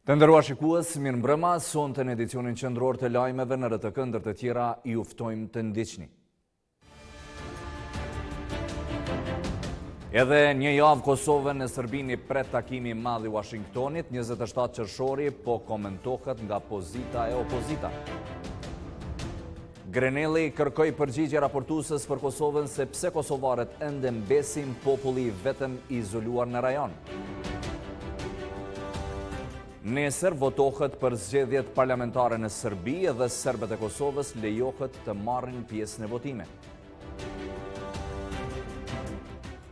Të nderuar shikues, mirëmbrëma, sonte në edicionin qendror të lajmeve në RTK ndër të tjera ju ftojmë të ndiqni. Edhe një javë Kosovën në Serbini pret takimi i madh i Washingtonit, 27 qershori po komentohet nga pozita e opozita. Grenelli kërkoi përgjigje raportuesës për Kosovën se pse kosovarët ende mbesin populli vetëm i izoluar në rajon. Nesër votohet për zgjedhjet parlamentare në Serbi dhe serbët e Kosovës lejohet të marrin pjesë në votime.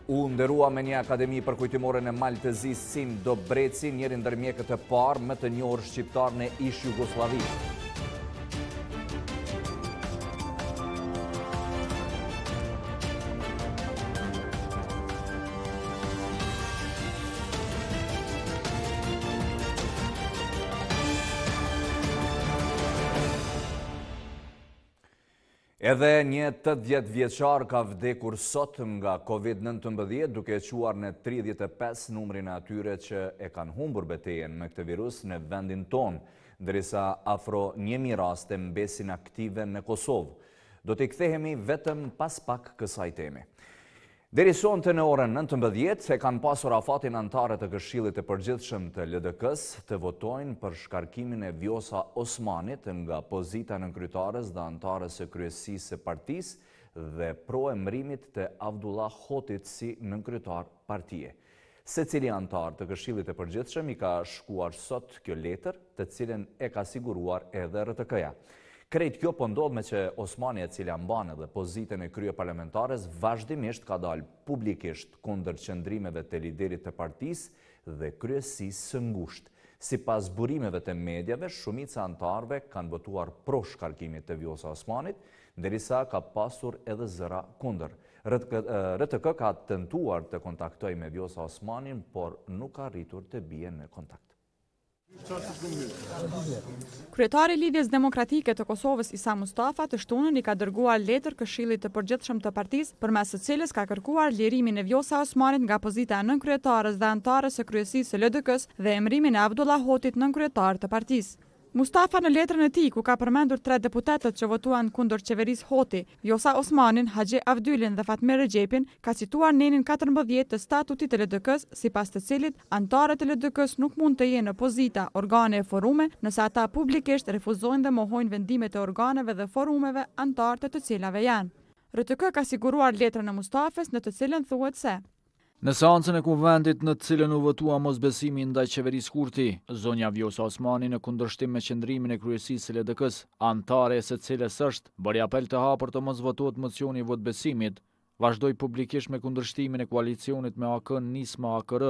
U nderua me një akademi përkujtimore në Maltezis Sim Dobreci, njëri ndër mjekët e parë më të njohur shqiptar në ish Jugosllavi. Edhe një 80 vjeçar ka vdekur sot nga COVID-19 duke quar në 35 numrin e atyre që e kanë humbur betejën me këtë virus në vendin tonë, ndërsa afro 1000 raste mbesin aktive në Kosovë. Do t'i kthehemi vetëm pas pak kësaj teme. Deri sonte në orën 19 e kanë pasur afatin anëtarët e Këshillit të Përgjithshëm të LDK-s të votojnë për shkarkimin e Vjosa Osmanit nga pozita nënkryetares dhe anëtare së kryesisë së partisë dhe proemërimit të Abdullah Hotit si nënkryetar partie. Secili anëtar të Këshillit të Përgjithshëm i ka shkuar sot kjo letër, të cilën e ka siguruar edhe RTK-ja. Krejt kjo po ndodh me që Osmani, e cila mban edhe pozitën e krye parlamentares, vazhdimisht ka dalë publikisht kundër qëndrimeve të liderit të partisë dhe kryesisë së ngushtë. Sipas burimeve të medjave, shumica anëtarëve kanë votuar pro shkarkimit të Vjosa Osmanit, ndërsa ka pasur edhe zëra kundër. RTK ka tentuar të kontaktojë me Vjosa Osmanin, por nuk ka arritur të bie në kontakt. Kryetari i Lidhjes Demokratike të Kosovës Isa Mustafa të shtunën i ka dërguar letër Këshillit të Përgjithshëm të partisë, përmes së cilës ka kërkuar lirimin e Vjosa Osmanit nga pozita e nënkryetares dhe anëtare së kryesisë së LDK-s dhe emërimin e Abdullah Hotit nënkryetar të partisë. Mustafa në letrën e tij, ku ka përmendur 3 deputetët që votuan kundër qeverisë Hoti, Vjosa Osmanin, Haxhi Avdylin dhe Fatmir Rexhepin, ka cituar nenin 14 të statutit të LDK-s, sipas të cilit anëtarët e LDK-s nuk mund të jenë në pozita, organe e forume, nëse ata publikisht refuzojnë dhe mohojnë vendimet e organeve dhe forumeve anëtarë të cilave janë. RTK ka siguruar letrën e Mustafës, në të cilën thuhet se në seancën e kuvendit në të cilën u votua mosbesimi ndaj qeverisë Kurti, zonja Vjosa Osmani në kundërshtim me qëndrimin e kryesisë së LDK-s, anëtare së cilës është, bëri apel të hapur të mos votohet mocioni i votbesimit, vazhdoi publikisht me kundërshtimin e koalicionit me AK-n Nisma AKR,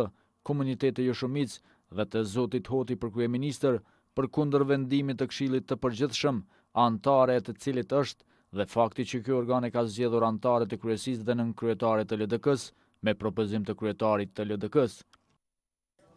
komunitete jo shumicë dhe të zotit Hoti për kryeministër, përkundër vendimit të Këshillit të Përgjithshëm, anëtare e të cilit është, dhe fakti që ky organ e ka zgjedhur anëtarët e kryesisë dhe nënkryetaret të LDK-s, me propozim të kryetarit të LDK-s.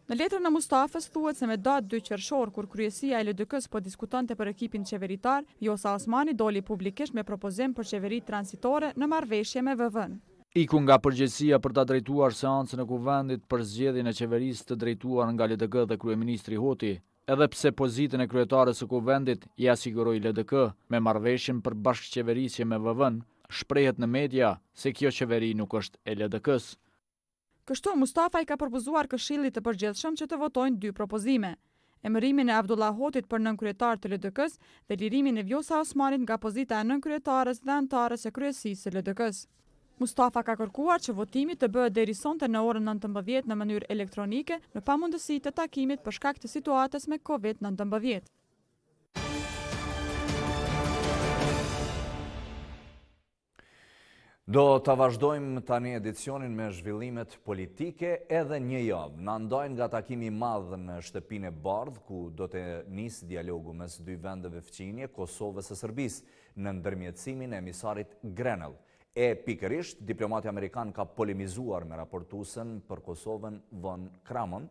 Në letrën e Mustafës thuhet se me datë 2 qershor, kur kryesia e LDK-s po diskutonte për ekipin qeveritar, Vjosa Osmani doli publikisht me propozim për qeveri transitore në marrëveshje me VV-n. Iku nga përgjegjësia për ta drejtuar seancën e kuvendit për zgjedhjen e qeverisë të drejtuar nga LDK dhe kryeministri Hoti, edhe pse pozitën e kryetares së kuvendit i asiguroi LDK me marrëveshjen për bashkëqeverisje me VV-n, shprehet në media se kjo qeveri nuk është e LDK-s. Kështu, Mustafa i ka propozuar Këshillit të Përgjithshëm që të votojnë 2 propozime: emërimin e Abdullah Hotit për nënkryetar të LDK-s dhe lirimin e Vjosa Osmanit nga pozita e nënkryetares dhe anëtares së kryesisë së LDK-s. Mustafa ka kërkuar që votimi të bëhet deri sonte në orën 19 në mënyrë elektronike, në pamundësi të takimit për shkak të situatës me COVID-19. Do të vazhdojmë tani edicionin me zhvillimet politike edhe një javë. Na ndajnë nga takimi i madh në shtëpinë e Bardh, ku do të nisë dialogu mes 2 vendeve fqinje, Kosovës e Serbisë, në ndërmjetësimin e emisarit Grenell. Pikërisht, diplomati amerikan ka polemizuar me raportuesen për Kosovën Von Kramon,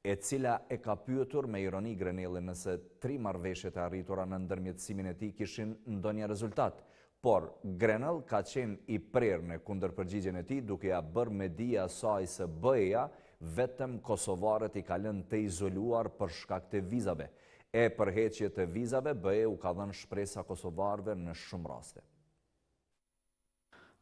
e cila e ka pyetur me ironi Grenellin nëse 3 marrëveshjet e arritura në ndërmjetësimin e tij kishin ndonjë rezultat. Por Grenell ka qenë i prerë në kundërpërgjigjen e tij, duke ja bërë media saj se BE-ja vetëm kosovarët i ka lënë të izoluar për shkak të vizave. E përheqje të vizave, BE-u ka dhënë shpresa kosovarëve në shumë raste.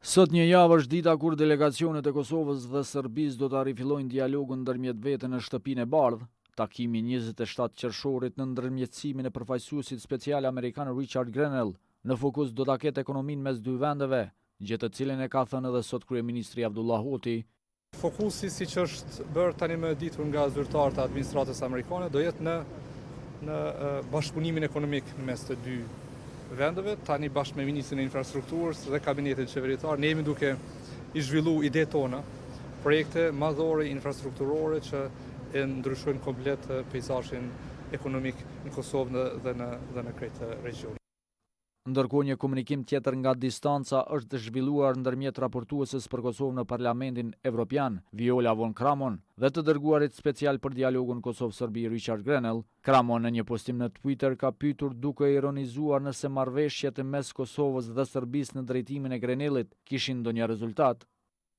Sot një javë është dita kur delegacionet e Kosovës dhe Serbisë do të rifillojnë dialogun ndërmjet vete në shtëpinë e bardhë. Takimi 27 qershorit në ndërmjetësimin e përfaqësuesit special amerikan Richard Grenell në fokus do ta ketë ekonominë mes dy vendeve, gjë të cilën e ka thënë edhe sot kryeministri Abdullah Hoti. Fokusi, siç është bërë tani më ditur nga zyrtarët e administratës amerikane, do jetë në bashkëpunimin ekonomik mes të dy vendeve. Tani bashkë me ministrin e infrastrukturës dhe kabinetin qeveritar, ne jemi duke i zhvilluar ide tona, projekte madhore infrastrukturore që e ndryshojnë komplet peizazhin ekonomik në Kosovë dhe në krejt regionin. Ndërkohë një komunikim tjetër nga distanca është zhvilluar ndërmjet raportuesës për Kosovë në Parlamentin Evropian, Viola von Kramon, dhe të dërguarit special për dialogun Kosovë-Serbi Richard Grenell. Kramon në një postim në Twitter ka pyetur duke ironizuar nëse marrëveshjet mes Kosovës dhe Serbisë në drejtimin e Grenellit kishin ndonjë rezultat.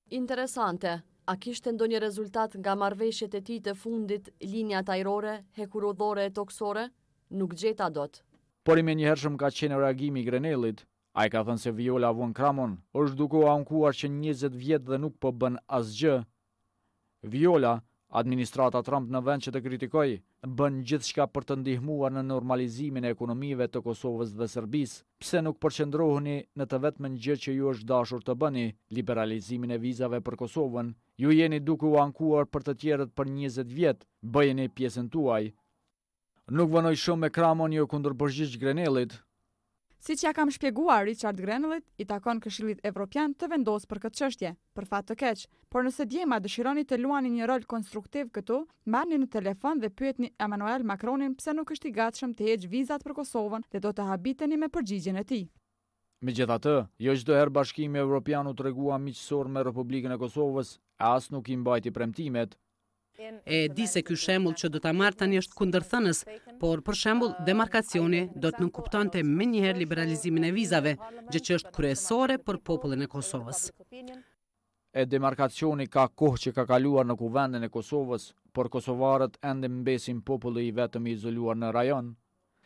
Interesante. A kishte ndonjë rezultat nga marrëveshjet e tij të fundit, linjat ajrore, hekurodhore e toksore? Nuk gjeta dot. Por i menjëhershëm ka qenë reagimi i Grenellit. Ai ka thënë se Viola von Kramon është duke u ankuar që 20 vjet dhe nuk po bën asgjë. Viola, administrata Trump në vend që të kritikoj, bën gjithçka për të ndihmuar në normalizimin e ekonomive të Kosovës dhe Serbisë. Pse nuk përqendroheni në të vetmen gjë që ju është dashur të bëni, liberalizimin e vizave për Kosovën? Ju jeni duke u ankuar për të tjerët për 20 vjet, bëjeni pjesën tuaj. Nuk vënoj shumë me Kramon jo kundërpërgjigj Grenellit. Siç ja kam shpjeguar Richard Grenellit, i takon Këshillit Evropian të vendosë për këtë çështje, për fat të keq. Por nëse djema dëshironi të luani një rol konstruktiv këtu, marrni në telefon dhe pyetni Emmanuel Macronin pse nuk është i gatshëm të heqë vizat për Kosovën dhe do të habiteni me përgjigjen e tij. Megjithatë, jo çdo herë Bashkimi Evropian u tregua miqësor me Republikën e Kosovës, as nuk i mbajti premtimet. E di se ky shembull që do ta marr tani është kundërthënës, por për shembull demarkacioni do të nënkuptonte menjëherë liberalizimin e vizave, gjë që është kryesore për popullin e Kosovës. E demarkacioni ka kohë që ka kaluar në kuvendin e Kosovës, por kosovarët ende mbesin populli i vetëm i izoluar në rajon.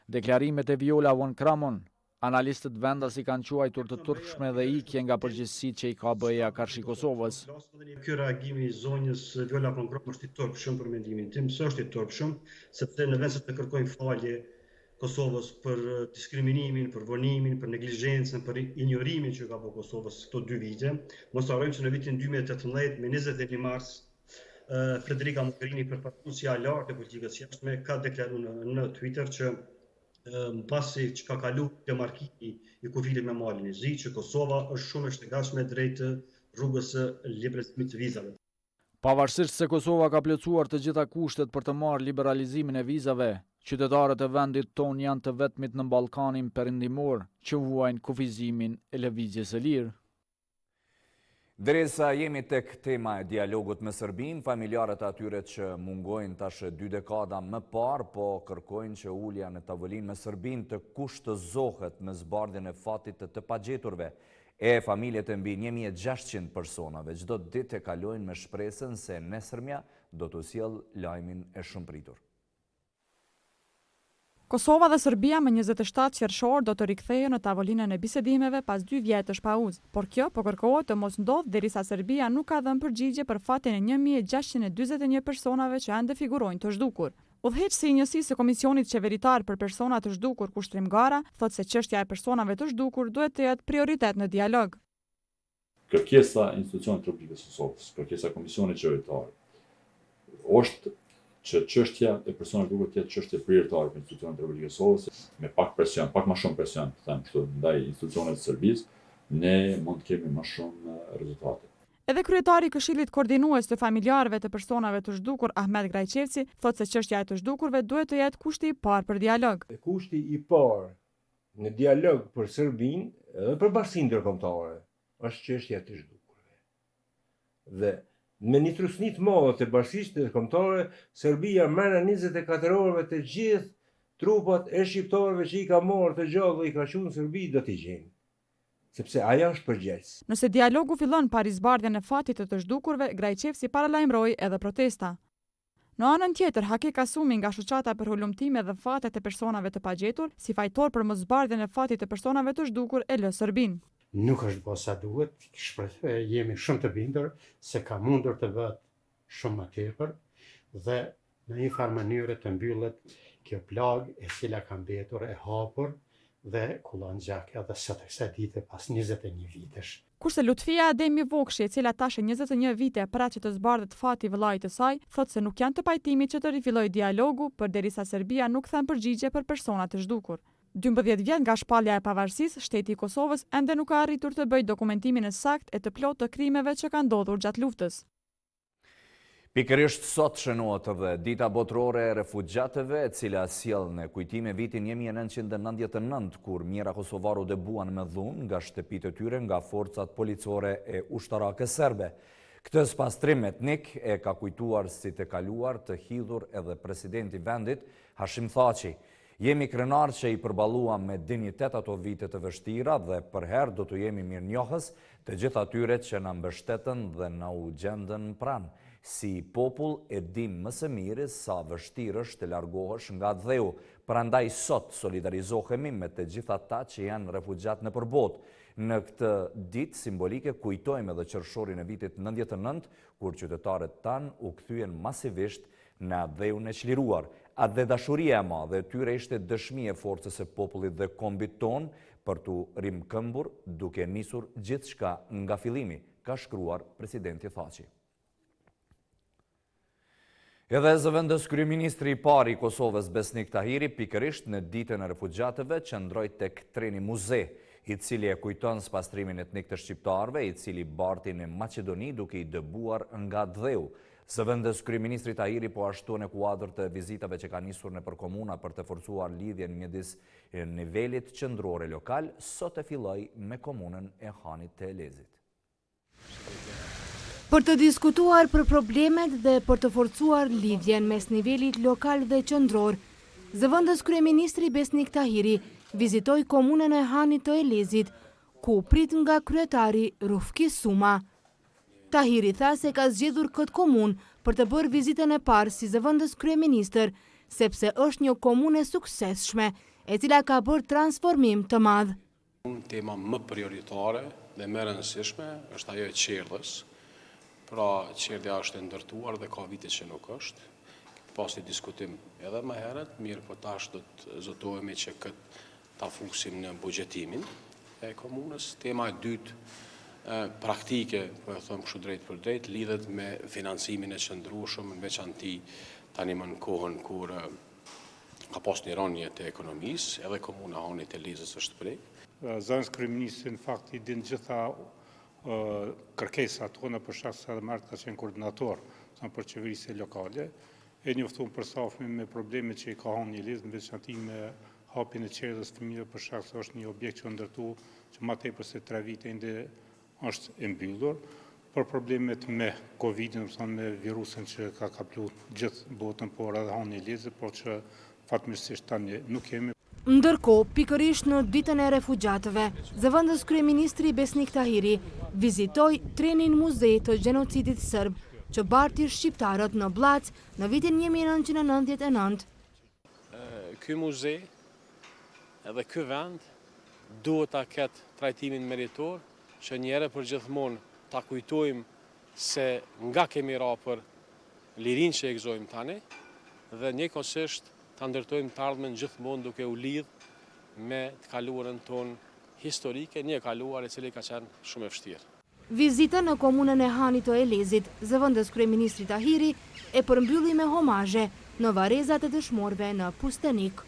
Deklarimet e Viola von Kramon, analistët vendas i kanë quajtur të turpshme dhe ikje nga përgjegjësitë që i ka BE-ja karshi Kosovës. Ky reagimi i zonjës Viola von Kramon është i turpshëm për mendimin tim, s'është i turpshëm, sepse në vend se të kërkojnë falje Kosovës për diskriminimin, për vonimin, për neglizhencën, për injorimin që ka bërë Kosovës këto 2 vite, mos harrojmë se në vitin 2018 me 21 mars Federica Mogherini, përfaqësuesja e lartë e politikës jashtme, ka deklaruar në Twitter që pasi që ka kalu demarkimi i kufirit me malin e zi, që Kosova është shumë e shtetashme drejt rrugës së liberalizimit të vizave. Pavarësisht se Kosova ka plotësuar të gjitha kushtet për të marrë liberalizimin e vizave, qytetarët e vendit ton janë të vetmit në Ballkanin perëndimor që vuajnë kufizimin e lëvizjes së lirë. Derisa jemi tek tema e dialogut me Serbinë, familjarët atyre që mungojnë tash 2 dekada më parë, po kërkojnë që ulja në tavolinë me Serbinë të kushtëzohet me zbardhjen e fatit të pagjeturve. E familjet e mbi 1600 personave çdo ditë e kalojnë me shpresën se nesërmja do të sjellë lajmin e shumëpritur. Kosova dhe Serbia me 27 qershor do të rikthehen në tavolinën e bisedimeve pas 2 vjetësh pauzë, por kjo po kërkohet të mos ndodhë derisa Serbia nuk ka dhënë përgjigje për fatin e 1641 personave që ende figurojnë të zhdukur. Udhëheqësi i njësisë së Komisionit Qeveritar për persona të zhdukur Kushtrim Gara thotë se çështja e personave të zhdukur duhet të jetë prioritet në dialog. Kërkesa e institucionit të Republikës së Kosovës, kërkesa e Komisionit Qeveritar është që çështja e personave duhet të jetë çështje prioritare për institucionet e Republikës së Kosovës, me pak presion, pak më shumë presion, them kështu, ndaj institucioneve të Serbisë, ne mund të kemi më shumë rezultate. Edhe kryetari i Këshillit Koordinues të familjarëve të personave të zhdukur Ahmet Grajçevci thotë se çështja e të zhdukurve duhet të jetë kushti i parë për dialog. Kushti i parë në dialog për Serbinë edhe për bashkinë ndërkombëtare është çështja e të zhdukurve. Dhe me një trusni të madhe të bashkisë ndërkombëtare, Serbia merr 24 orëve të gjithë trupat e shqiptarëve që i ka marrë të gjallë dhe i ka qenë në Serbi do t'i gjejnë. sepse aja është përgjegjës. Nëse dialogu fillon pa rizbardhjen e fatit të zhdukurve, Grajçevsi paralajmëroi edhe protesta. Në anën tjetër, Haki Kasumi nga shoqata për hulumtime dhe fatet e personave të pagjetur, si fajtor për mosbardhjen e fatit të personave të zhdukur e lë Serbinë. Nuk është bërë sa duhet, jemi shumë të bindur se ka mundur të bëhet shumë më tepër dhe në një farë mënyrë të mbyllet kjo plagë e cila ka mbetur e hapur dhe kullon gjak edhe sot kësaj dite pas 21 vitesh. Kurse Lutfia Ademi Vokshi, e cila tash 21 vite para që të zbardhet fati i vëllait të saj, thotë se nuk janë të pajtimit që të rifillojë dialogu, përderisa Serbia nuk thën përgjigje për persona të zhdukur. 12 vjet nga shpallja e pavarësisë, shteti i Kosovës ende nuk ka arritur të bëjë dokumentimin e saktë e të plotë të krimeve që kanë ndodhur gjatë luftës. Pikërisht sot shënohet edhe dita botërore e refugjatëve, e cila sjell në kujtime vitin 1999, kur mijëra kosovarë u debuan me dhunë nga shtëpitë e tyre nga forcat policore e ushtarake serbe. Këtë spastrim etnik e ka kujtuar si të kaluar të hidhur edhe presidenti vendit, Hashim Thaçi. Jemi krenar që i përballuam me dinjitet ato vite të vështira dhe përherë do të jemi mirënjohës të gjithë atyre që na mbështetën dhe na u gjendën pranë. Si popull e dim më së miri sa vështirë është të largohesh nga dheu, prandaj sot solidarizohemi me të gjithë ata që janë refugjat në përbot. Në këtë ditë simbolike kujtojmë edhe qershorin e vitit 99, kur qytetarët tanë u kthyen masivisht në dheun e çliruar. Atë dhe dashuria e madhe e tyre ishte dëshmi e forcës e popullit dhe kombit ton për të rimkëmbur duke nisur gjithçka nga fillimi, ka shkruar presidenti Thaçi. Edhe zëvendës kryeministri i parë i Kosovës Besnik Tahiri pikërisht në ditën e refugjatëve qëndroi tek treni muze, i cili e kujton spastrimin etnik të shqiptarëve, i cili barti në Maqedoni duke i dëbuar nga dheu. Zëvendës kryeministri Tahiri po ashtu në kuadër të vizitave që ka nisur në përkomuna për të forcuar lidhjen midis nivelit qendrore lokal, sot e filloi me komunën e Hanit të Elezit. Për të diskutuar për problemet dhe për të forcuar lidhjen mes nivelit lokal dhe qendror, zëvendës kryeministri Besnik Tahiri vizitoi komunën e Hanit të Elezit, ku prit nga kryetari Rufki Suma. Tahiri tha se ka zgjedhur këtë komunë për të bërë vizitën e parë si zëvendës kryeministër, sepse është një komunë e suksesshme, e cila ka bërë transformim të madh. Tema më prioritare dhe më rëndësishme është ajo e qerdhës. Pra, qerdhja është e ndërtuar dhe ka vite që nuk është. Pas një diskutim edhe më herët, mirë po tash do të zotohemi që këtë ta fusim në buxhetimin e komunës. Tema e dytë praktike, po e them kështu drejt për drejt, lidhet me financimin e qëndrueshëm, në veçanti tani më në kohën kur ka pas një rënje të ekonomisë, edhe komuna Hanit të Elezit është prej. Zëvendës kryeministri në fakt i din gjitha kërkesat tona për shkak se edhe Marta ka qenë koordinator për qeverisje lokale, e njoftuar përshtatshëm me problemet që i ka Hani Elez, në veçanti me hapjen e qerdhës fëmijëve për shkak se është një objekt që ndërtu që më tepër se 3 vite ende është e mbyllur, për problemet me Covidin, me virusin që ka kaplu gjithë botën, por edhe Hani Elezit, por që fatmirësisht tani nuk kemi. Ndërkohë, pikërisht në ditën e refugjatëve, zëvendës kryeministri Besnik Tahiri vizitoi trenin muze të gjenocidit serb, që barti shqiptarët në Blac në vitin 1999. Ky muze edhe ky vend duhet ta ketë trajtimin meritor, që njëherë për gjithmonë ta kujtojmë se nga kemi ra për lirin që e gëzojmë tani, dhe njëkohësisht ta ndërtojmë të ardhmen gjithmonë duke u lidh me të kaluarën tonë historike, një kaluar e cili ka qenë shumë e vështirë. Vizita në komunën e Hanit të Elezit, zëvendës kryeministri Tahiri e përmbylli me homazhe në varrezat e dëshmorëve në Pustenik.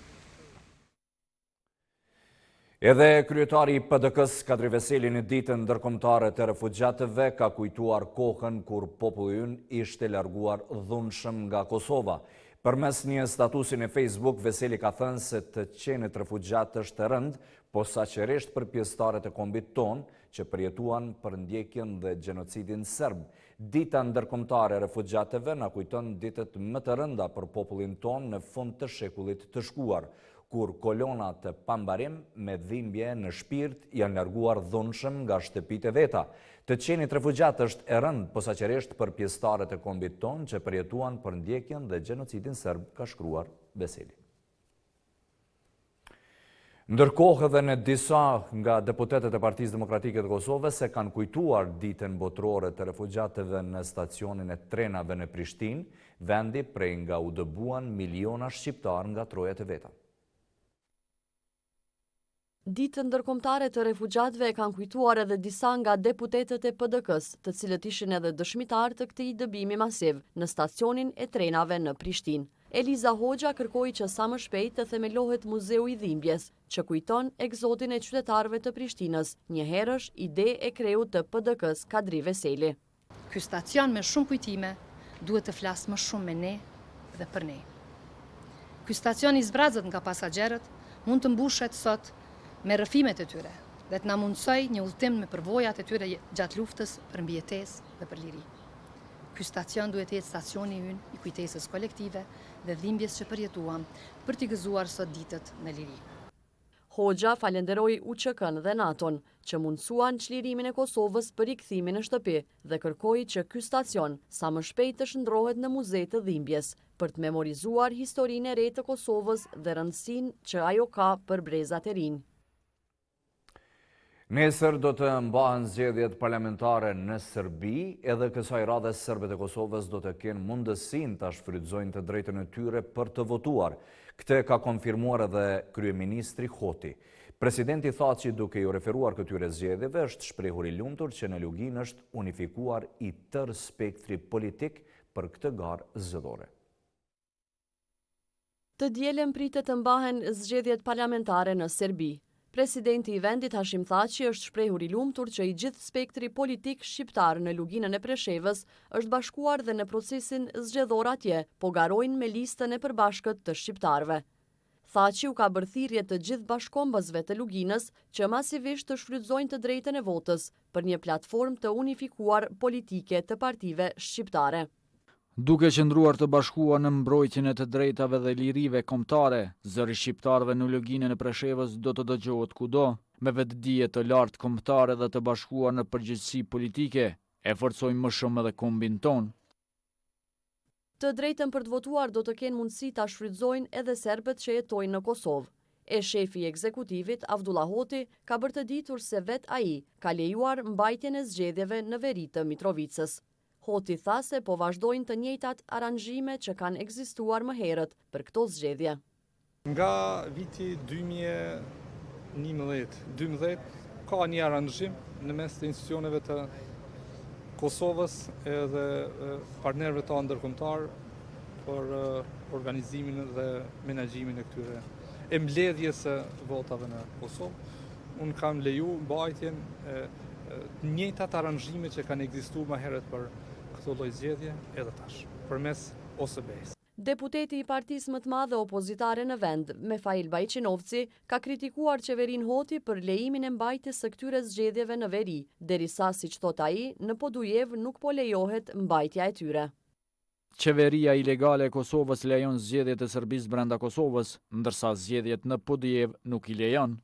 Edhe kryetari i PDK-s Kadri Veseli në ditën ndërkombëtare të refugjatëve ka kujtuar kohën kur populli ynë ishte larguar dhunshëm nga Kosova. Përmes një statusi në Facebook, Veseli ka thënë se të qenit refugjatë është të rënd, posaçërisht për pjesëtarët e kombit ton që përjetuan për ndjekjen dhe gjenocidin serb. Dita ndërkombëtare e refugjatëve na kujton ditët më të rënda për popullin ton në fund të shekullit të shkuar. kur kolonat të pambarim me dhimbje në shpirt janë larguar dhunshëm nga shtëpitë e veta. Të qenit refugjat është e rënd posaçërisht për pjesëtarët e kombit ton që përjetuan për ndjekjen dhe gjenocidin serb, ka shkruar Beseli. Ndërkohë edhe në disa nga deputetet e Partisë Demokratike të Kosovës se kanë kujtuar ditën botërore të refugjatëve në stacionin e trenave në Prishtinë, vendi prej nga u dëbuan miliona shqiptar nga trojet e veta. Ditën ndërkombëtare të refugjatëve e kanë kujtuar edhe disa nga deputetët e PDK-s, të cilët ishin edhe dëshmitar të këtij dëbimi masiv në stacionin e trenave në Prishtinë. Eliza Hoxha kërkoi që sa më shpejt të themelohet Muzeu i Dhimbjes, që kujton egzodin e qytetarëve të Prishtinës, një herësh ide e kreut të PDK-s Kadri Veseli. Ky stacion me shumë kujtime duhet të flasë më shumë me ne dhe për ne. Ky stacion i zbrazët nga pasagerët mund të mbushet sot me rrëfimet e tyre dhe të na mundsoj një udhëtim me përvojat e tyre gjatë luftës për mbijetesë dhe për liri. Ky stacion duhet të jetë stacioni ynë i kujtesës kolektive dhe dhimbjes që përjetuam për t'i gëzuar sot ditët në liri. Hoxha falenderoi UÇK-n dhe NATO-n që mundsuan çlirimin e Kosovës për rikthimin në shtëpi dhe kërkoi që ky stacion sa më shpejt të shndrohet në Muze të Dhimbjes për të memorizuar historinë e re të Kosovës dhe rëndësinë që ajo ka për brezat e rinj. Nesër do të mbahen zgjedhjet parlamentare në Serbi, edhe kësaj radhe serbët e Kosovës do të kenë mundësinë ta shfrytëzojnë të drejtën e tyre për të votuar. Këtë ka konfirmuar edhe kryeministri Hoti. Presidenti tha që duke ju referuar këtyre zgjedhjeve është shprehur i lumtur që në Lugin është unifikuar i tërë spektri politik për këtë garë zgjedhore. Të dielën pritet të mbahen zgjedhjet parlamentare në Serbi. Presidenti i vendit Hashim Thaçi është shprehur i lumtur që i gjithë spektri politik shqiptar në luginën e Preshevës është bashkuar dhe në procesin zgjedhor atje, po garojnë me listën e përbashkët të shqiptarëve. Thaçi u ka bërë thirrje të gjithë bashkombësve të luginës që masivisht të shfrytëzojnë të drejtën e votës për një platformë të unifikuar politike të partive shqiptare. Duke qëndruar të bashkuar në mbrojtjen e të drejtave dhe lirive kombëtare, zëri shqiptarëve në luginën e Preshevës do të dëgjohet kudo, me vetëdije të lartë kombëtare dhe të bashkuar në përgjegjësi politike, e forcojmë më shumë edhe kombin ton. Të drejtën për të votuar do të kenë mundësi ta shfrytëzojnë edhe serbët që jetojnë në Kosovë. E shefi i ekzekutivit, Avdullah Hoti, ka bërë të ditur se vet ai ka lejuar mbajtjen e zgjedhjeve në veri të Mitrovicës. Hoti tha se po vazhdojnë të njëjtat aranzhime që kanë ekzistuar më herët për këto zgjedhje. Nga viti 2011-12 ka një aranzhim në mes të institucioneve të Kosovës edhe partnerëve të ndërkombëtar për organizimin dhe menaxhimin e këtyre mbledhjes së votave në Kosovë. Unë kam leju mbajtjen të njëjtat aranzhime që kanë ekzistuar më herët për këto lloj zgjedhje edhe tash, përmes OSB-s. Deputeti i partisë më të madhe opozitare në vend, Mefail Bajqinovci, ka kritikuar qeverinë Hoti për lejimin e mbajtjes së këtyre zgjedhjeve në veri, derisa siç thot ai, në Podujev nuk po lejohet mbajtja e tyre. Qeveria ilegale e Kosovës lejon zgjedhjet e Serbisë brenda Kosovës, ndërsa zgjedhjet në Podujev nuk i lejon.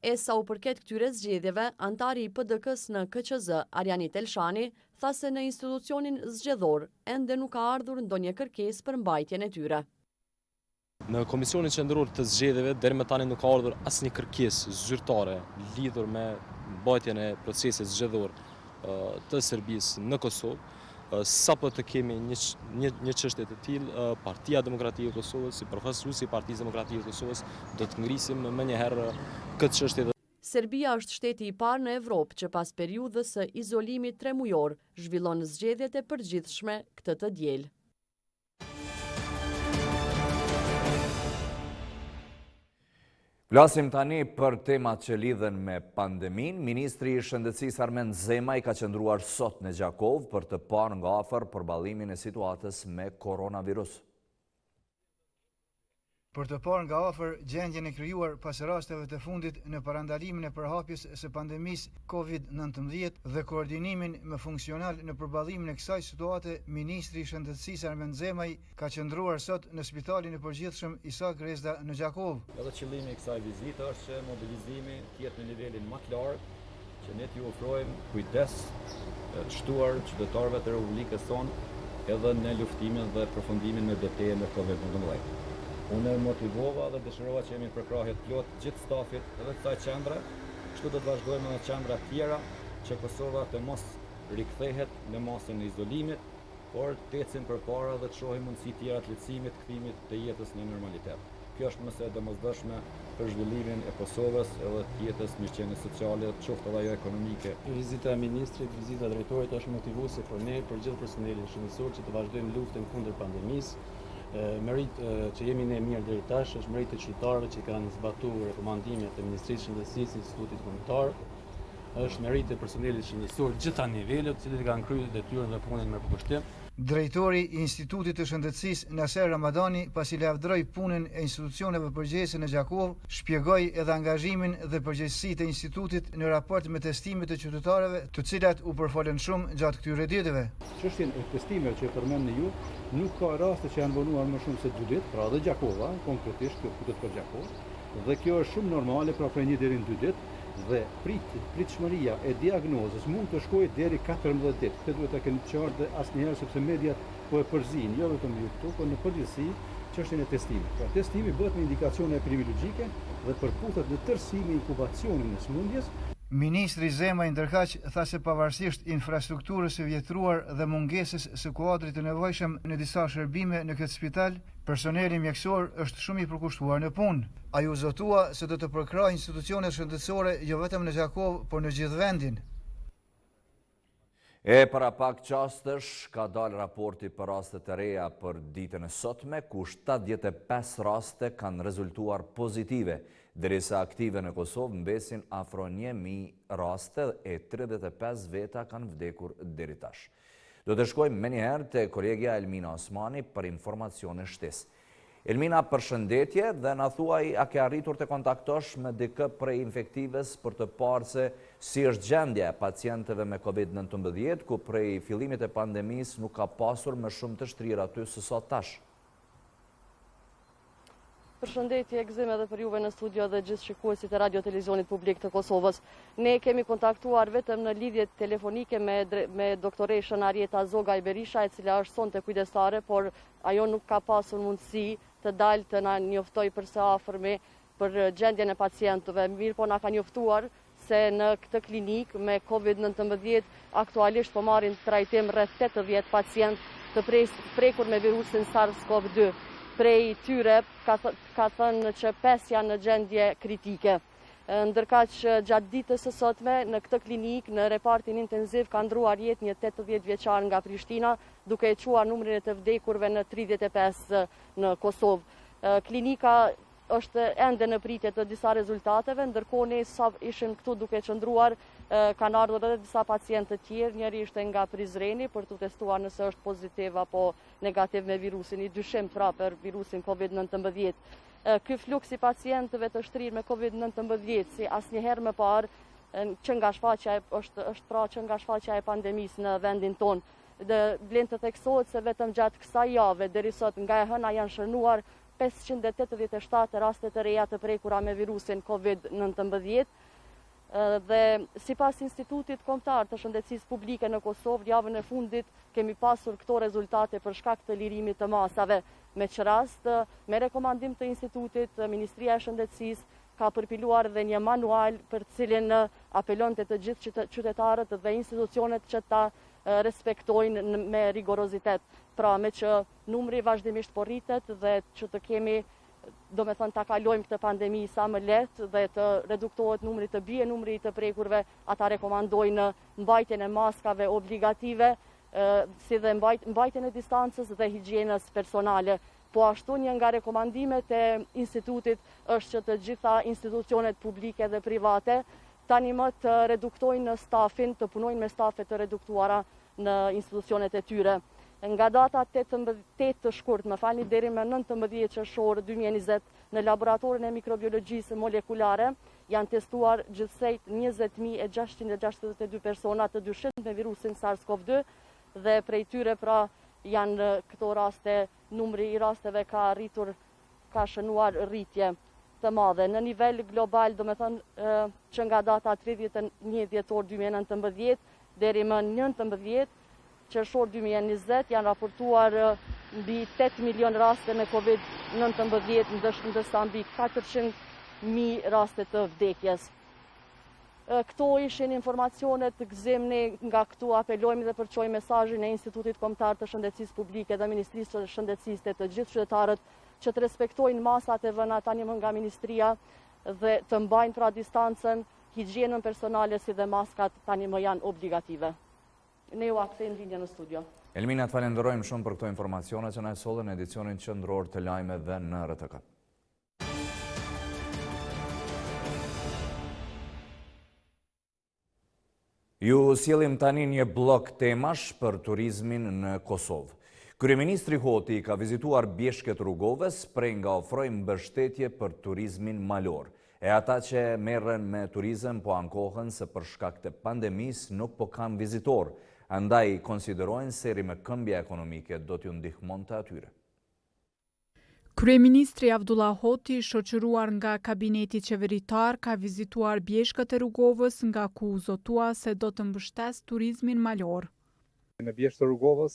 E sa u përket këtyre zgjedhjeve, antari i PDK-s në KQZ, Arjanit Elshani, tha se në institucionin zgjedhor ende nuk ka ardhur ndonjë kërkesë për mbajtjen e tyre. Në Komisionin Qendror të Zgjedhjeve deri më tani nuk ka ardhur asnjë kërkesë zyrtare lidhur me mbajtjen e procesit zgjedhor të Serbisë në Kosovë. Sapo të kemi një çështje të tillë, Partia Demokratike e Kosovës, si përfaqësuesi i Partisë Demokratike të Kosovës, do të ngrisim më një herë këtë çështje. Serbia është shteti i parë në Evropë që pas periudhës së izolimit 3 mujor zhvillon zgjedhjet e përgjithshme këtë të diel. Flasim tani për temat që lidhen me pandemin. Ministri i Shëndetësisë Armend Zemaj ka qëndruar sot në Gjakov për të parë nga afër përballimin e situatës me koronavirus. Për të parë nga afër gjendjen e krijuar pas rasteve të fundit në parandalimin e përhapjes së pandemisë COVID-19 dhe koordinimin me funksional në përballimin e kësaj situate, Ministri i Shëndetësisë Lajmet Qendrore ka qëndruar sot në Spitalin e Përgjithshëm Isak Rezda në Gjakovë. Edhe qëllimi i kësaj vizite është që mobilizimi të jetë në nivelin më të lartë, që ne t'ju ofrojmë kujdes shtuar qytetarëve të Republikës sonë edhe në luftimin dhe përfundimin me betejën me COVID-19. Unë motivova dhe dëshirova që jemi në përkrahje të plot gjithë stafit edhe kësaj qendre, kështu do të vazhdojmë në qendra tjera që Kosova të mos rikthehet në masën e izolimit, por të ecim përpara dhe të shohim mundësi tjera të lehtësimit, kthimit të jetës në normalitet. Kjo është mëse e domosdoshme për zhvillimin e Kosovës edhe të jetës mirëqenie sociale, qoftë edhe ajo ekonomike. Vizita e ministrit, vizita e drejtorit është motivuese për ne, për gjithë personelin shëndetësor që të vazhdojmë luftën kundër pandemisë. Merit që jemi ne mirë deri tash është merit e qytetarëve që kanë zbatuar rekomandimet e Ministrisë së Shëndetësisë, Institutit Kombëtar. Është merit e personelit shëndetësor gjitha nivelet, të cilët kanë kryer detyrën dhe punën me përkushtim. Drejtori i Institutit të Shëndetësisë Naser Ramadani, pasi lavdroi punën e institucioneve përgjegjëse në Gjakovë, shpjegoi edhe angazhimin dhe përgjegjësitë e institutit në raport me testimet e qytetarëve, të cilat u përfolën shumë gjatë këtyre ditëve. Çështjen e testimeve që përmendni ju, nuk ka raste që janë vonuar më shumë se 2 ditë, pra dhe Gjakova, konkretisht këtë për Gjakovë, dhe kjo është shumë normale, pra prej 1 deri në 2 ditë. Dhe pritshmëria e diagnozës mund të shkojë deri 14 ditë. Këtë duhet ta keni qartë dhe asnjëherë sepse mediat po e përzijnë, jo vetëm ju këtu, por në përgjithësi çështjen e testimit. Pra testimi bëhet me indikacione epidemiologjike dhe përputhet në tërësi me inkubacionin e sëmundjes. Ministri Zemaj ndërkaq tha se pavarësisht infrastrukturës së vjetruar dhe mungesës së kuadrit të nevojshëm në disa shërbime në këtë spital, personeli mjekësor është shumë i përkushtuar në punë. Ai u zotua se do të përkrahë institucionet shëndetësore jo vetëm në Gjakovë, por në gjithë vendin. E para pak qastësh ka dalë raporti për raste të reja për ditën e sotme, ku 75 raste kanë rezultuar pozitive, derisa aktive në Kosovë mbesin afro 1000 raste e 35 veta kanë vdekur deri tash. Do të shkojmë me njëherë të kolegja Elmina Osmani për informacione shtesë. Elmina, përshëndetje dhe na thuaj a ke arritur të kontaktosh me dikë prej infektives për të parë se si është gjendja e pacientëve me COVID-19, ku prej fillimit e pandemisë nuk ka pasur më shumë të shtrirë aty se sot tash. Përshëndetje, gëzim edhe për juve në studio dhe gjithë shikuesit e Radio Televizionit Publik të Kosovës. Ne kemi kontaktuar vetëm në lidhje telefonike me doktoreshën Arjeta Zogaj Berisha, e cila është sonte kujdestare, por ajo nuk ka pasur mundësi të dalë të na njoftoj përse afërmi për gjendjen e pacientëve. Mirë po na ka njoftuar se në këtë klinik me COVID-19 aktualisht po marrin trajtim rreth 80 pacient të prekur me virusin SARS-CoV-2. Prej tyre ka thënë që 5 janë në gjendje kritike. Ndërkaq gjatë ditës së sotme në këtë klinik në repartin intensiv ka ndruar jetë një 80 vjeçar nga Prishtina, duke e quar numrin e të vdekurve në 35 në Kosovë. Klinika është ende në pritje të disa rezultateve, ndërkohë ne sa ishim këtu duke qëndruar, kanë ardhur edhe disa pacientë të tjerë, njëri ishte nga Prizreni për të testuar nëse është pozitiv apo negativ me virusin, i dyshim pra për virusin COVID-19. Ky fluks i pacientëve të shtrirë me COVID-19 si asnjëherë më parë që nga shfaqja është pra që nga shfaqja e pandemisë në vendin tonë. Vlen të theksohet se vetëm gjatë kësaj jave deri sot nga e hëna janë shënuar 587 raste të reja të prekura me virusin COVID-19 dhe sipas Institutit Kombëtar të Shëndetësisë Publike në Kosovë, javën e fundit kemi pasur këto rezultate për shkak të lirimit të masave. Me që rast, me rekomandim të institutit, Ministria e Shëndetësisë ka përpiluar dhe një manual për cilin apelon të gjithë qytetarët dhe institucionet që ta respektojnë me rigorozitet. Pra me që numri vazhdimisht po rritet dhe që të kemi, do me thënë, ta kalojmë këtë pandemi sa më lehtë dhe të reduktohet numri, të bie numri të prekurve, ata rekomandojnë mbajtjen e maskave obligative, si dhe mbajtjen e distancës dhe higjienës personale. Po ashtu një nga rekomandimet e institutit është që të gjitha institucionet publike dhe private tani më të reduktojnë stafin, të punojnë me stafe të reduktuara në institucionet e tyre. Nga data 8 të shkurt, deri me 19 qershor 2020, në laboratorin e mikrobiologjisë molekulare janë testuar gjithsej 20.662 persona të dyshim me virusin SARS-CoV-2 dhe prej tyre pra janë këto raste, numri i rasteve ka shënuar rritje të madhe. Në nivel global, do me thënë që nga data 31 dhjetor 2019 deri më 19 qershor 2020 janë raportuar mbi 8 milion raste me COVID-19, ndërsa mbi 400.000 raste të vdekjes. Këto ishin informacionet të gëzimni, nga këtu apelojmë dhe përqojmë mesazhin e Institutit Kombëtar të Shëndetësisë Publike dhe Ministrisë së Shëndetësisë të gjithë qytetarët që të respektojnë masat e vëna tani më nga Ministria dhe të mbajnë pra distancën, higjienën personale si dhe maskat tani më janë obligative. Ne ju akthejmë linja në studio. Elmina, të falenderojmë shumë për këto informacione që na solën në edicionin qendror të lajmeve në RTK. Ju sjellim tani një blok temash për turizmin në Kosovë. Kryeministri Hoti ka vizituar bjeshket rrugoves prej nga ofrojnë mbështetje për turizmin malor. E ata që merren me turizëm po ankohen se për shkak të pandemisë nuk po kanë vizitor. Andaj konsiderojnë se me këmbja ekonomike do t'ju ndihmon të atyre. Kryeministri Avdullah Hoti, shoqëruar nga kabineti qeveritar, ka vizituar bjeshkët e rrugovës nga ku zotua se do të mbështes turizmin malor. Në bjeshkët e rrugovës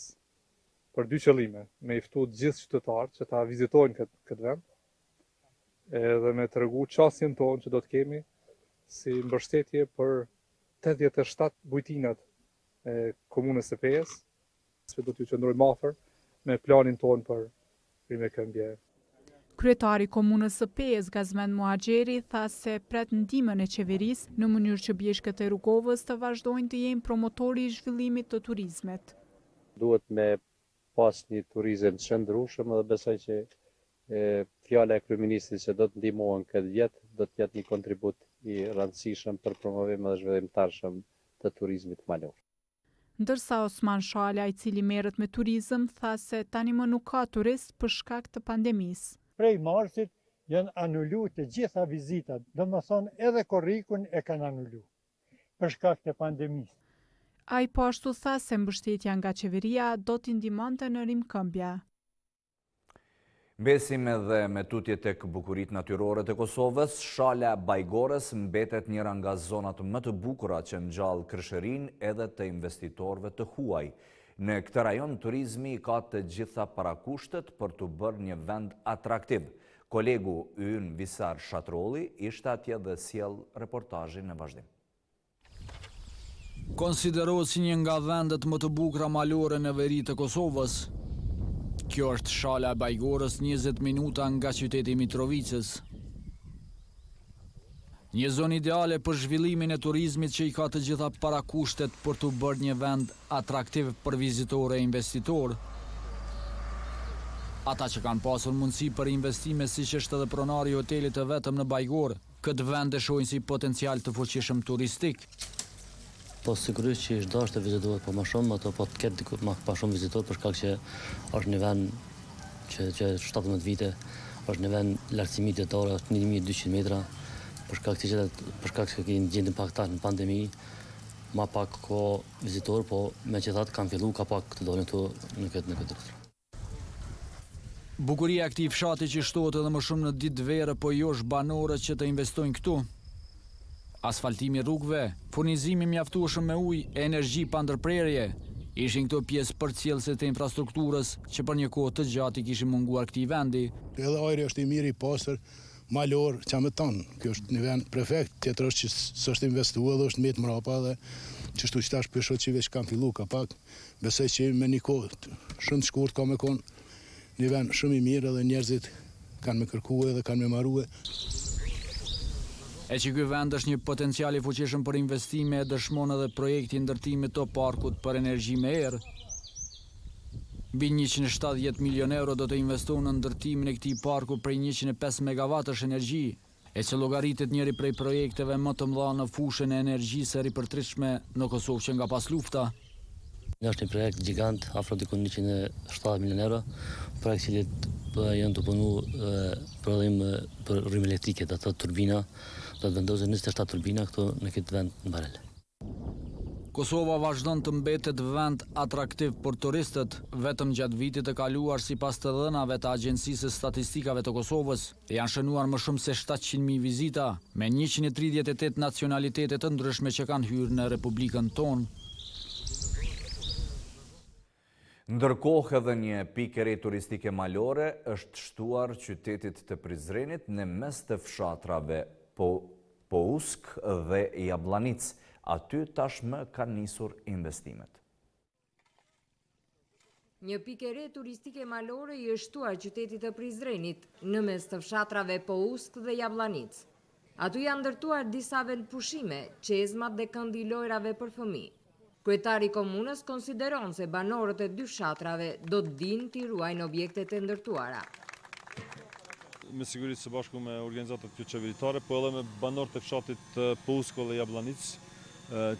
për dy qëllime, me iftu gjithë qytetarët që ta vizitojnë këtë vend, edhe me tregu qasjen tonë që do të kemi si mbështetje për 87 bujtinat e komunës së Pejës, se do t'ju qëndrojmë afër me planin tonë për rime këmbje. Kryetari komunës së Pejës, Lajmet Qendrore, tha se pret ndihmën e qeverisë në mënyrë që bjeshkët e rrugovës të vazhdojnë të jenë promotori i zhvillimit të turizmit. Duhet me pas një turizëm të shëndrueshëm dhe besoj që fjala e kryeministrit që do të ndihmohen këtë vit do të jetë një kontribut i rëndësishëm për promovim dhe zhvillim të arshëm të turizmit malor. Ndërsa Osman Shala, i cili merret me turizëm, tha se tani më nuk ka turist për shkak të pandemisë. Prej marsit janë anulu të gjitha vizitat, domethënë edhe korrikun e kanë anulu për shkak të pandemisë. Ai po ashtu tha se mbështetja nga qeveria do t'i ndihmonte në rimkëmbje. Besim edhe me tutje tek bukuritë natyrore të Kosovës, Shala Bajgores mbetet njëra nga zonat më të bukura që ngjall krishërinë edhe të investitorëve të huaj. Në këtë rajon turizmi ka të gjitha parakushtet për të bërë një vend atraktiv. Kolegu ynë Visar Shatrolli ishte atje dhe sjell reportazhin në vazhdim. Konsiderohet si një nga vendet më të bukura malore në veri të Kosovës. Kjo është Shala e Bajgorës, 20 minuta nga qyteti Mitrovicës. Një zonë ideale për zhvillimin e turizmit që i ka të gjitha parakushtet për të bërë një vend atraktiv për vizitore e investitor. Ata që kanë pasur mundësi për investime si që është edhe pronari i hotelit të vetëm në Bajgorë, këtë vend e shohin si potencial të fuqishëm turistik. Po sigurisht që është dashur të vizitohet po më shumë, ato po të ketë më shumë vizitor për shkak që është një vend që 17 vite, është një vend lartësimi dietare, është 1200 metra, për shkak që kemi gjendën pak tard në pandemi, ma pak ko vizitor, po megjithatë kanë filluar ka pak të dolën këtu në këtë rrugë. Bukuria e këtij fshati që shtohet edhe më shumë në ditë vere, po jo është banorët që të investojnë këtu. Asfaltimi rrugëve, furnizimi mjaftueshëm me ujë e energji pa ndërprerje, ishin këto pjesë përcjellëse të infrastrukturës që për një kohë të gjatë i kishin munguar këtij vendi. Edhe ajri është i mirë i pastër, malor, çka më thon, kjo është një vend prefekt, tjetër është që s'është investuar dhe është met mrapa dhe çështu që tash peshot që veç kanë filluar ka pak, besoj që me një kohë shumë të shkurt ka me kon një vend shumë i mirë dhe njerëzit kanë me kërkuar dhe kanë me marrue. E që ky vend është një potencial i fuqishëm për investime, dëshmon edhe projekti ndërtimit të parkut për energji me erë. Mbi 170 milion euro do të investohen në ndërtimin e këtij parku prej 105 megawatësh energji, e që llogaritet njëri prej projekteve më të mëdha në fushën e energjisë së ripërtritshme në Kosovë që nga pas lufta. Është një projekt gjigant, afro diku 170 milion euro, projekt që janë të punu për rrymë elektrike, dhe të turbina, do të vendosë 27 turbina këtu në këtë vend në Barel. Kosova vazhdon të mbetet vend atraktiv për turistët, vetëm gjatë vitit të kaluar sipas të dhënave të Agjencisë së Statistikave të Kosovës, janë shënuar më shumë se 700.000 vizita, me 138 nacionalitete të ndryshme që kanë hyrë në Republikën tonë. Ndërkohë edhe një pikë e re turistike malore është shtuar qytetit të Prizrenit në mes të fshatrave Pousk dhe Jablanic. Aty tashmë kanë nisur investimet. Një pikë e re turistike malore i është shtuar qytetit të Prizrenit në mes të fshatrave Pousk dhe Jablanic. Aty janë ndërtuar disa vend pushime, qezmat dhe këndi lojrave për fëmijë. Kryetari i komunës konsideron se banorët e dy fshatrave do të dinë t'i ruajnë objektet e ndërtuara. Me siguri së bashku me organizatat qeveritare, po edhe me banorët e fshatit Pousk dhe Jablanic,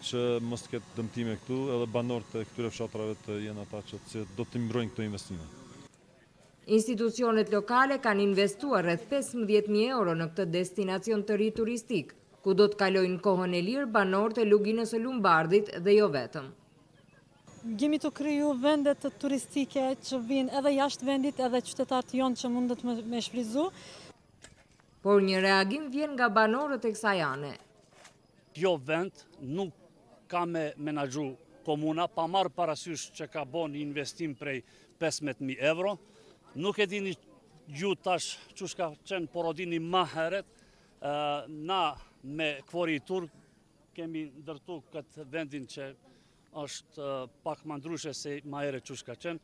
që mos të ketë dëmtime këtu, edhe banorët e këtyre fshatrave të jenë ata që do të mbrojnë këto investime. Institucionet lokale kanë investuar rreth 15.000 euro në këtë destinacion të ri turistik, ku do të kalojnë kohën e lirë banorët e luginës së Lumbardit dhe jo vetëm. Gjemi të kriju vendet turistike që vinë edhe jashtë vendit edhe qytetarët jonë që mundet me shfryzu. Por një reagim vjen nga banorët e kësaj ane. Kjo vend nuk ka me menaxhu komuna, pa marrë parasysh që ka bo një investim prej 15.000 euro. Nuk e dini ju tash që shka qenë, por o dini ma heret. Na me kvori i turk kemi ndërtu këtë vendin që është pak ma ndryshe se ma ere që shka qenë.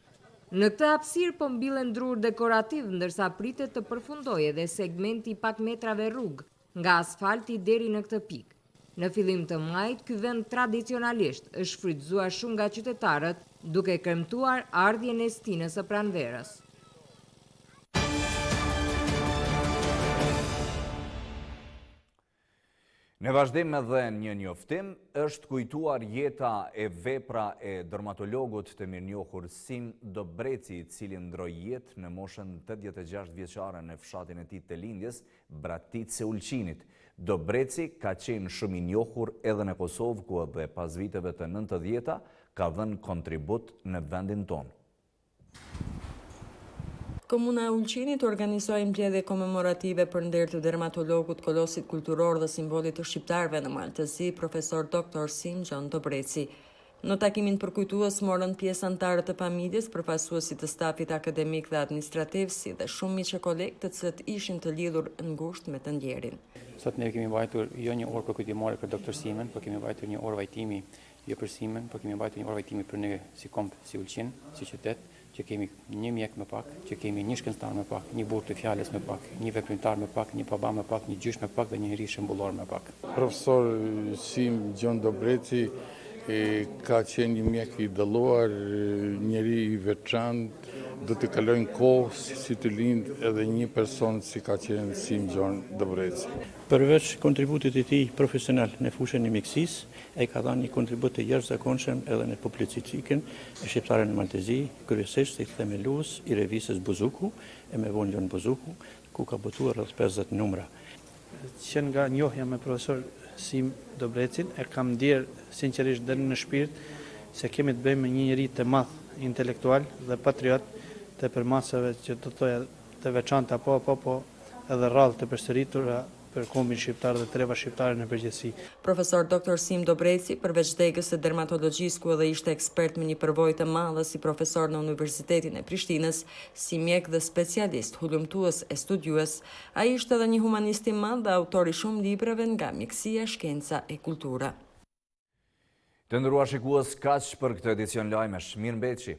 Në këtë hapësirë po mbillen drur dekorativ, ndërsa pritet të përfundojë edhe segmenti pak metrave rrugë, nga asfalti deri në këtë pikë. Në fillim të majit, ky vend tradicionalisht është shfrytzuar shumë nga qytetarët, duke kremtuar ardhjen e stinës së pranverës. Në vazhdim edhe një njoftim, është kujtuar jeta e vepra e dermatologut të mirënjohur Sim Dobreci, i cili ndroi jetë në moshën 86 vjeçare në fshatin e tij të lindjes, Braticë e Ulqinit. Dobreci ka qenë shumë i njohur edhe në Kosovë, ku edhe pas viteve të 90-ta ka dhënë kontribut në vendin tonë. Komuna e Ulqinit organizoi mbledhje komemorative për nder të dermatologut, kolosit kulturor dhe simbolit të shqiptarëve në Maltëzi, profesor Dr. Sim Dobreci. Në takimin përkujtues morën pjesë anëtarët të familjes, përfaqësuesit të stafit akademik dhe administrativ, si dhe shumë miqë kolegë të cilët ishin të lidhur ngushtë me të ndjerin. Sot ne kemi mbajtur jo një orë përkujtimore për Dr. Simen, por kemi mbajtur një orë vajtimi jo për Simen, por kemi mbajtur një orë vajtimi për ne si komp, si Ulqin, si qytet, që kemi një mjek më pak, që kemi një shkencëtar më pak, një burr të fjalës më pak, një veprimtar më pak, një baba më pak, një gjysh më pak dhe një njerëz shembullor më pak. Profesor Sim Dobreci ka qenë një mjek i dëlluar, njeri i veçantë, do të kalojnë kohë si të lind edhe një person si ka qenë Sim Dobreci. Përveç kontributit e tij profesional në fushën e mjekësisë, ai ka dhënë një kontribut të jashtëzakonshëm edhe në publicistikën e shqiptare në Maltëzi, kryesisht si themelues i revisës Buzuku e me vonë Ljon Buzuku, ku ka botuar rreth 50 numra. Që nga njohja me profesor Sim Dobrecin, e kam ndjerë sinqerisht dhe në shpirt se kemi të bëjmë një njeri të madh intelektual dhe patriot të përmasave që të thoja të veçanta po edhe rrallë të përsëritura për kombin shqiptar dhe treva shqiptare në përgjithësi. Profesor Dr. Sim Dobreci, përveç degës së dermatologjisë ku edhe ishte ekspert me një përvojë të madhe si profesor në Universitetin e Prishtinës, si mjek dhe specialist, hulumtues e studiues, ai ishte edhe një humanist i madh dhe autor i shumë librave nga mjekësia, shkenca e kultura. Të nderuar shikues, kaq për këtë edicion lajmesh. Mirëmbëjtje.